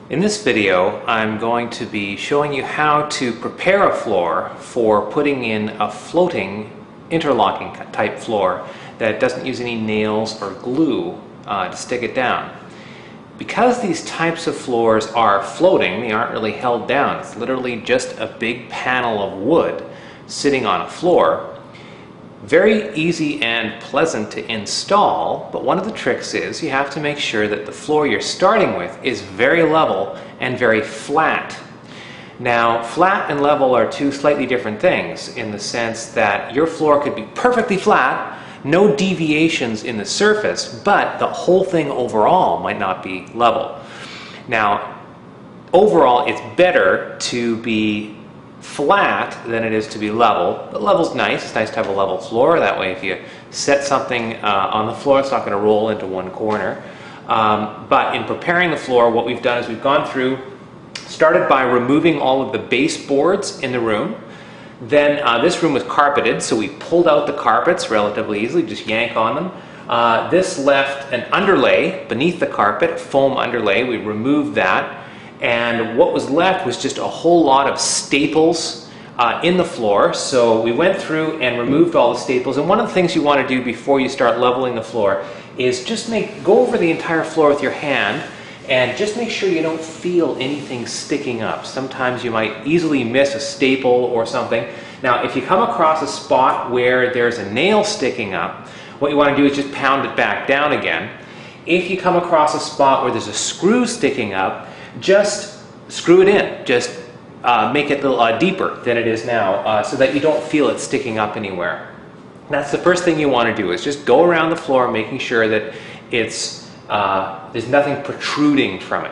In this video, I'm going to be showing you how to prepare a floor for putting in a floating interlocking type floor that doesn't use any nails or glue to stick it down. Because these types of floors are floating, they aren't really held down. It's literally just a big panel of wood sitting on a floor. Very easy and pleasant to install, but one of the tricks is you have to make sure that the floor you're starting with is very level and very flat. Now, flat and level are two slightly different things in the sense that your floor could be perfectly flat, no deviations in the surface, but the whole thing overall might not be level. Now, overall, it's better to be flat than it is to be level, but level's nice. It's nice to have a level floor. That way if you set something on the floor, it's not going to roll into one corner. But in preparing the floor, what we've done is we've gone through, started by removing all of the baseboards in the room. Then this room was carpeted, so we pulled out the carpets relatively easily, just yank on them. This left an underlay beneath the carpet, a foam underlay. We removed that. And what was left was just a whole lot of staples in the floor. So we went through and removed all the staples. And one of the things you want to do before you start leveling the floor is just go over the entire floor with your hand and just make sure you don't feel anything sticking up. Sometimes you might easily miss a staple or something. Now, if you come across a spot where there's a nail sticking up, what you want to do is just pound it back down again. If you come across a spot where there's a screw sticking up, just screw it in. Just make it a little deeper than it is now so that you don't feel it sticking up anywhere. That's the first thing you want to do, is just go around the floor making sure that there's nothing protruding from it.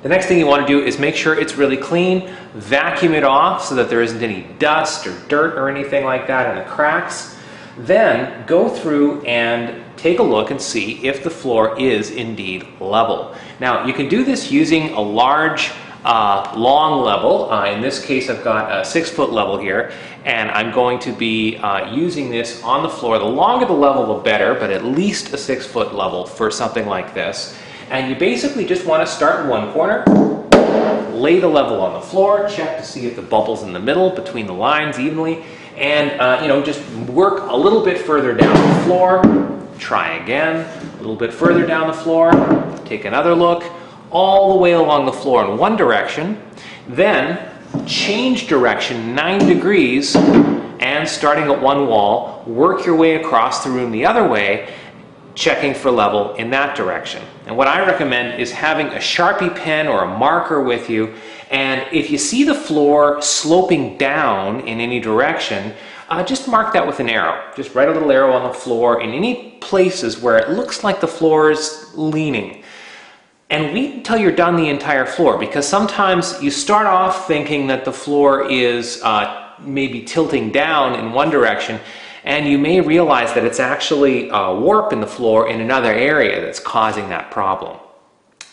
The next thing you want to do is make sure it's really clean, vacuum it off so that there isn't any dust or dirt or anything like that in the cracks. Then go through and take a look and see if the floor is indeed level. Now, you can do this using a large, long level. In this case, I've got a 6-foot level here, and I'm going to be using this on the floor. The longer the level, the better, but at least a 6-foot level for something like this. And you basically just want to start in one corner, lay the level on the floor, check to see if the bubble's in the middle between the lines evenly, and just work a little bit further down the floor. Try again, a little bit further down the floor, take another look, all the way along the floor in one direction, then change direction 9 degrees, and starting at one wall, work your way across the room the other way, checking for level in that direction. And what I recommend is having a Sharpie pen or a marker with you, and if you see the floor sloping down in any direction, just mark that with an arrow. Just write a little arrow on the floor in any places where it looks like the floor is leaning. And wait until you're done the entire floor, because sometimes you start off thinking that the floor is maybe tilting down in one direction, and you may realize that it's actually a warp in the floor in another area that's causing that problem.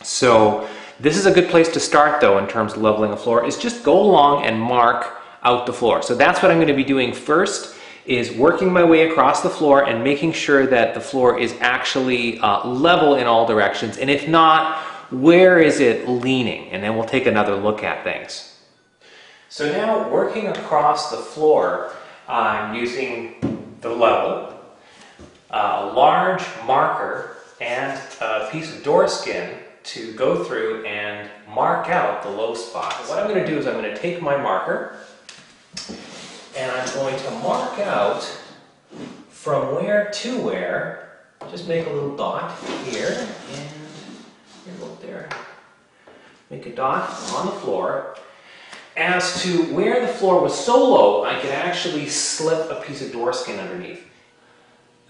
So this is a good place to start, though, in terms of leveling a floor, is just go along and mark out the floor. So that's what I'm going to be doing first, is working my way across the floor and making sure that the floor is actually level in all directions. And if not, where is it leaning? And then we'll take another look at things. So now, working across the floor, I'm using the level, a large marker, and a piece of door skin to go through and mark out the low spots. What I'm going to do is I'm going to take my marker and I'm going to mark out from where to where. Just make a little dot here and here, look there. Make a dot on the floor. As to where the floor was so low, I could actually slip a piece of door skin underneath.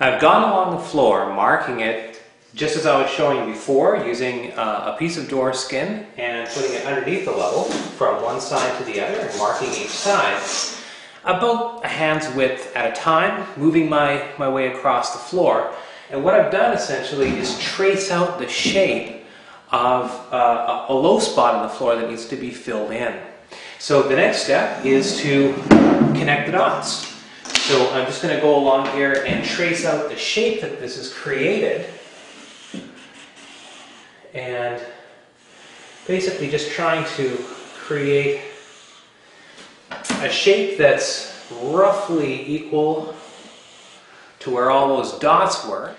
I've gone along the floor, marking it just as I was showing you before, using a piece of door skin and putting it underneath the level from one side to the other and marking each side. About a hand's width at a time, moving my way across the floor. And what I've done essentially is trace out the shape of a low spot in the floor that needs to be filled in. So the next step is to connect the dots. So I'm just going to go along here and trace out the shape that this has created. And basically just trying to create a shape that's roughly equal to where all those dots were.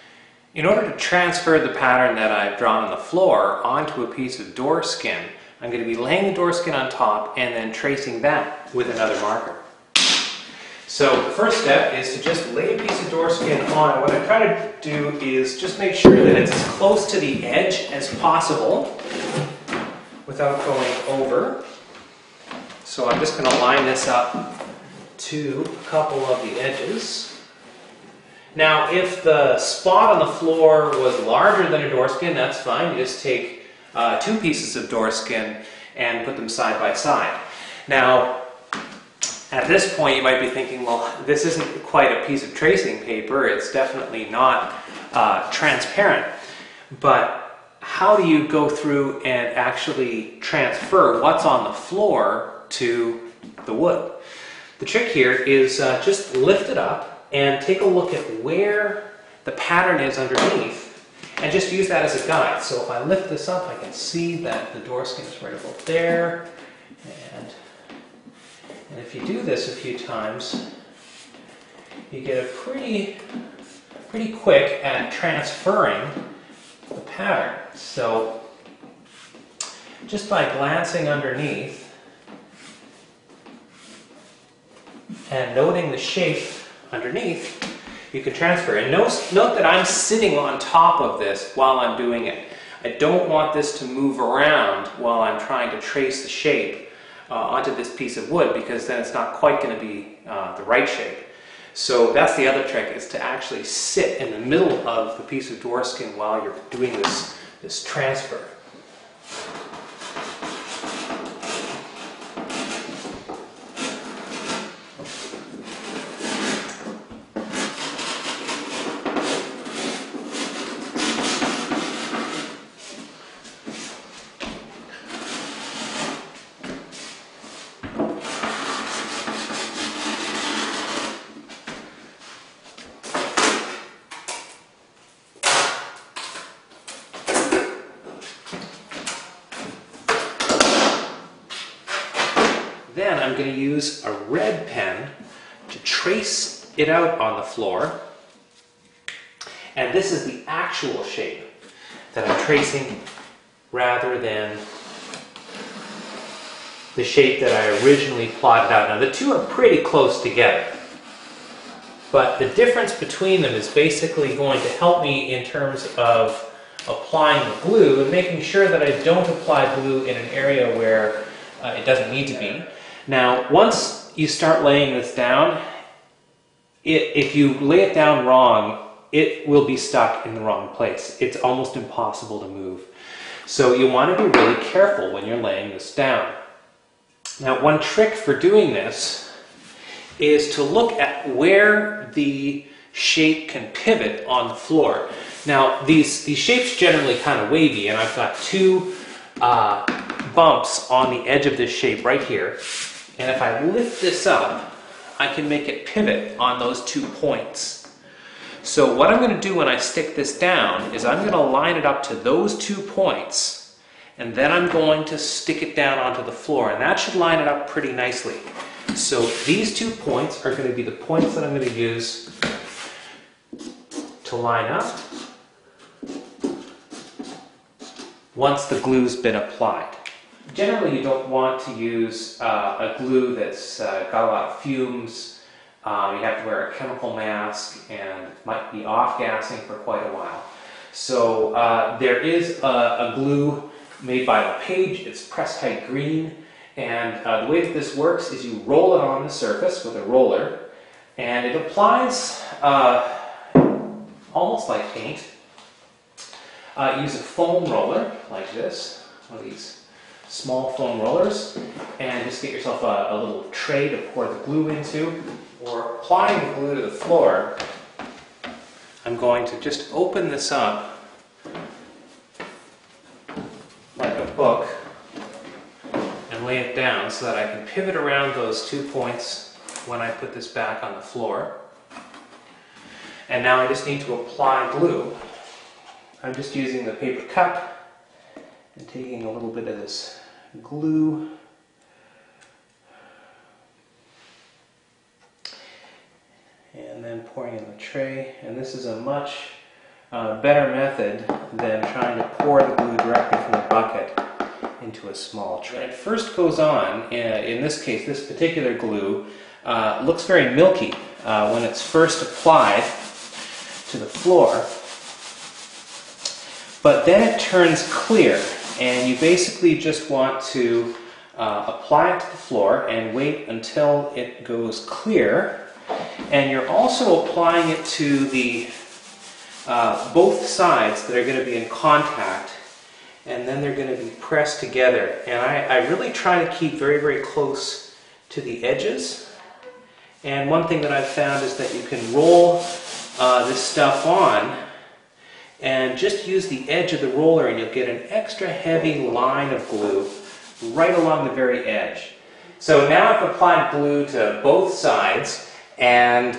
In order to transfer the pattern that I've drawn on the floor onto a piece of door skin, I'm going to be laying the door skin on top and then tracing that with another marker. So the first step is to just lay a piece of door skin on. What I try to do is just make sure that it's as close to the edge as possible without going over. So I'm just going to line this up to a couple of the edges. Now, if the spot on the floor was larger than a door skin, that's fine. You just take 2 pieces of door skin and put them side by side. Now, at this point, you might be thinking, well, this isn't quite a piece of tracing paper. It's definitely not transparent. But how do you go through and actually transfer what's on the floor to the wood? The trick here is just lift it up and take a look at where the pattern is underneath and just use that as a guide. So if I lift this up, I can see that the door skin is right about there. And if you do this a few times, you get a pretty quick at transferring the pattern. So just by glancing underneath and noting the shape underneath, you can transfer. And note that I'm sitting on top of this while I'm doing it. I don't want this to move around while I'm trying to trace the shape onto this piece of wood, because then it's not quite going to be the right shape. So that's the other trick, is to actually sit in the middle of the piece of door skin while you're doing this transfer. Then I'm going to use a red pen to trace it out on the floor. And this is the actual shape that I'm tracing rather than the shape that I originally plotted out. Now the two are pretty close together, but the difference between them is basically going to help me in terms of applying the glue and making sure that I don't apply glue in an area where it doesn't need to be. Now, once you start laying this down, if you lay it down wrong, it will be stuck in the wrong place. It's almost impossible to move. So you want to be really careful when you're laying this down. Now, one trick for doing this is to look at where the shape can pivot on the floor. Now, these shapes generally kind of wavy, and I've got 2 bumps on the edge of this shape right here. And if I lift this up, I can make it pivot on those 2 points. So what I'm going to do when I stick this down is I'm going to line it up to those 2 points, and then I'm going to stick it down onto the floor, and that should line it up pretty nicely. So these 2 points are going to be the points that I'm going to use to line up once the glue's been applied. Generally, you don't want to use a glue that's got a lot of fumes. You have to wear a chemical mask and might be off-gassing for quite a while. So there is a glue made by LePage. It's press-tight green. And the way that this works is you roll it on the surface with a roller, and it applies almost like paint. Use a foam roller like this, one of these small foam rollers, and just get yourself a little tray to pour the glue into, or applying the glue to the floor. I'm going to just open this up like a book and lay it down so that I can pivot around those 2 points when I put this back on the floor. And now I just need to apply glue. I'm just using the paper cup and taking a little bit of this glue and then pouring in the tray. And this is a much better method than trying to pour the glue directly from the bucket into a small tray. When it first goes on, in this case, this particular glue looks very milky when it's first applied to the floor, but then it turns clear, and you basically just want to apply it to the floor and wait until it goes clear. And you're also applying it to the both sides that are going to be in contact, and then they're going to be pressed together. And I really try to keep very, very close to the edges. And one thing that I've found is that you can roll this stuff on and just use the edge of the roller, and you'll get an extra heavy line of glue right along the very edge. So now I've applied glue to both sides, and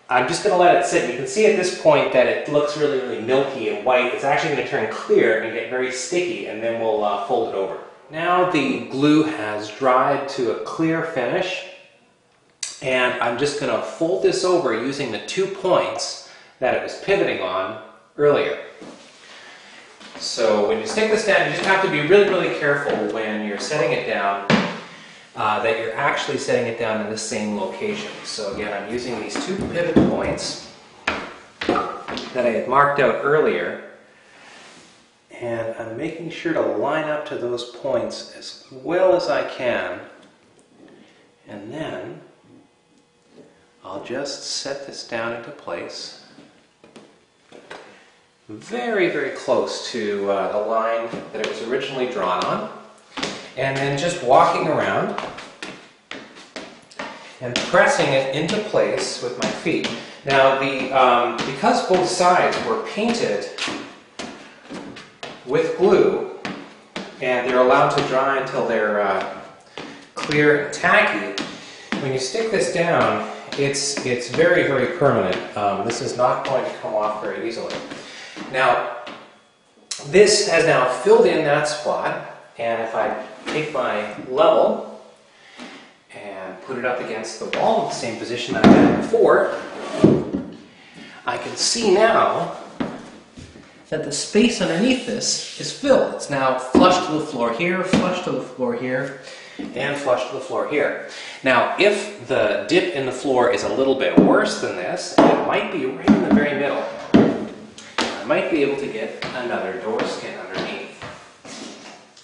I'm just going to let it sit. You can see at this point that it looks really, really milky and white. It's actually going to turn clear and get very sticky, and then we'll fold it over. Now the glue has dried to a clear finish, and I'm just going to fold this over using the 2 points that it was pivoting on earlier. So when you stick this down, you just have to be really, really careful when you're setting it down that you're actually setting it down in the same location. So again, I'm using these 2 pivot points that I had marked out earlier, and I'm making sure to line up to those points as well as I can, and then I'll just set this down into place very, very close to the line that it was originally drawn on, and then just walking around and pressing it into place with my feet. Now, because both sides were painted with glue, and they're allowed to dry until they're clear and tacky, when you stick this down, it's very, very permanent. This is not going to come off very easily. Now, this has now filled in that spot, and if I take my level and put it up against the wall in the same position that I had before, I can see now that the space underneath this is filled. It's now flush to the floor here, flush to the floor here, and flush to the floor here. Now, if the dip in the floor is a little bit worse than this, it might be right in the very middle. I might be able to get another door skin underneath.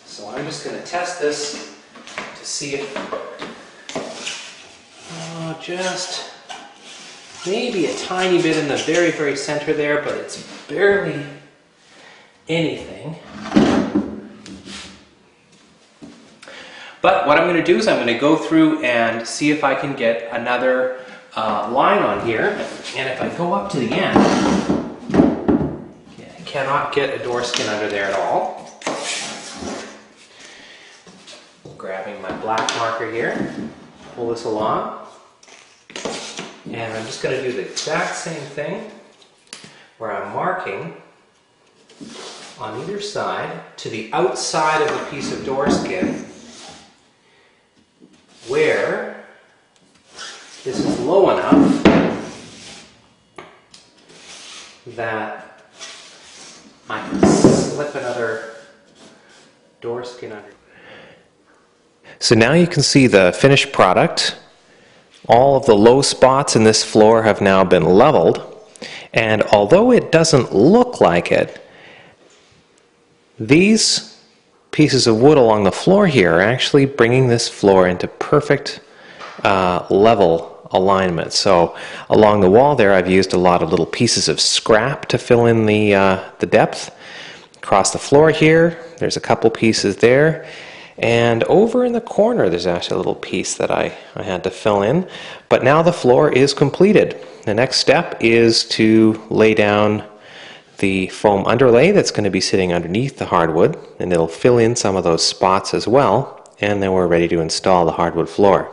So I'm just going to test this to see if just maybe a tiny bit in the very, very center there, but it's barely anything. But what I'm going to do is I'm going to go through and see if I can get another line on here. And if I go up to the end, I cannot get a door skin under there at all. Grabbing my black marker here, pull this along. And I'm just going to do the exact same thing where I'm marking on either side to the outside of the piece of door skin where this is low enough that I can slip another door skin under. So now you can see the finished product. All of the low spots in this floor have now been leveled, and although it doesn't look like it, these pieces of wood along the floor here are actually bringing this floor into perfect level alignment. So along the wall there, I've used a lot of little pieces of scrap to fill in the depth. Across the floor here, there's a couple pieces there. And over in the corner, there's actually a little piece that I had to fill in. But now the floor is completed. The next step is to lay down the foam underlay that's going to be sitting underneath the hardwood, and it'll fill in some of those spots as well. And then we're ready to install the hardwood floor.